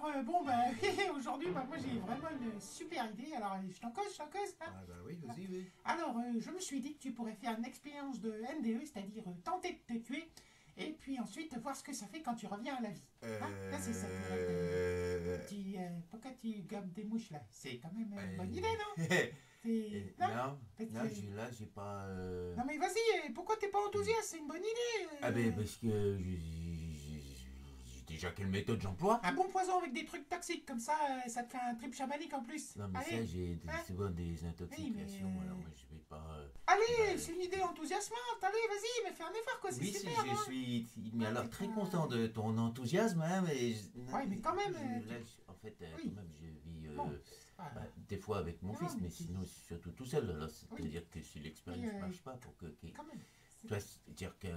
Alors, bon, bah, aujourd'hui, bah, moi j'ai vraiment une super idée. Alors, je t'en cause, hein. Ah bah oui, vas-y, oui. Alors, je me suis dit que tu pourrais faire une expérience de NDE, c'est-à-dire tenter de te tuer, et puis ensuite voir ce que ça fait quand tu reviens à la vie. Hein. Là, c'est ça pourrait être pourquoi tu gobes des mouches là? C'est quand même une bonne idée, non? Non? Non, Parce non, que- là, j'ai pas... Non, mais vas-y, pourquoi t'es pas enthousiaste? C'est une bonne idée. Ah ben, parce que j'ai déjà quelle méthode j'emploie. Un bon poison avec des trucs toxiques, comme ça te fait un trip chamanique en plus. Non, mais Allez, ça, j'ai hein. souvent des intoxications, Oui, mais- alors moi, je vais pas... Allez, bah, c'est une idée enthousiasmante. Allez, vas-y, mais fais un effort, quoi. C'est Oui, si, super, je hein. suis mais Ouais, alors mais très pas- content de ton enthousiasme, hein, mais... Ouais, mais quand même, là, en fait, oui. quand même, je vis Bon, ah, bah, des fois avec mon non, fils, mais mais c'est- sinon, surtout tout seul. Alors, Oui. c'est-à-dire que si l'expérience Mais, marche pas, pour quand même. tu vois, c'est-à-dire que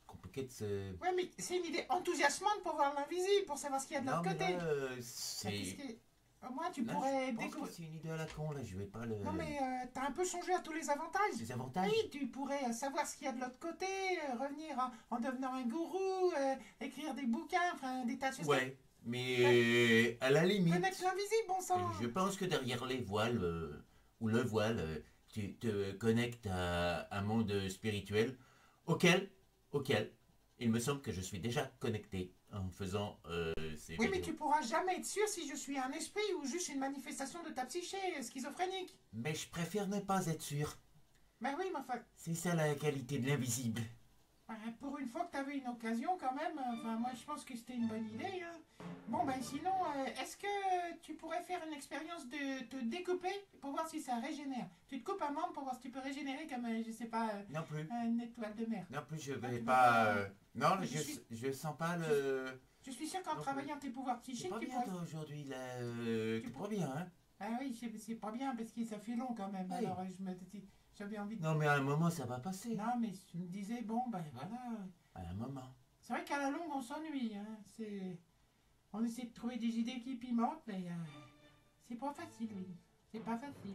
compliqué de se... Ouais, mais c'est une idée enthousiasmante pour voir l'invisible, pour savoir ce qu'il y a de Non, l'autre mais côté. là, Bah, c'est... qu'est-ce que- Au moins, tu Là, pourrais je pense que découvrir. c'est une idée à la con, là, je vais pas le... Non, mais t'as un peu songé à tous les avantages. Les avantages. Oui, tu pourrais savoir ce qu'il y a de l'autre côté, revenir en devenant un gourou, écrire des bouquins, enfin des tas de choses. Ouais, mais à la limite, Connaître l'invisible, bon sang. je pense que derrière les voiles, ou le voile, tu te connectes à un monde spirituel auquel il me semble que je suis déjà connecté en faisant ces Oui, mais vidéos. tu pourras jamais être sûr si je suis un esprit ou juste une manifestation de ta psyché schizophrénique. Mais je préfère ne pas être sûr. Ben oui, mais enfin, C'est ça la qualité de l'invisible. pour une fois que t'avais une occasion quand même, enfin moi je pense que c'était une bonne idée. Hein. Bon ben sinon, est-ce que tu pourrais faire une expérience de te découper pour voir si ça régénère? Tu te coupes un membre pour voir si tu peux régénérer comme, je sais pas, Non plus. une étoile de mer. Non plus, je tu vais veux pas... pas- non, Mais je suis- je sens pas le... Je suis sûr qu'en Non, travaillant tes pouvoirs C'est psychiques, pas tu bien pourrais... toi aujourd'hui, là. Tu T'es pour- pas bien, hein. Ah oui, c'est pas bien parce que ça fait long quand même. Oui. Alors j'avais envie de... Non, mais à un moment, ça va passer. Non, mais je me disais, bon, ben voilà. À un moment. C'est vrai qu'à la longue, on s'ennuie. Hein. On essaie de trouver des idées qui pimentent, mais c'est pas facile, oui. C'est pas facile.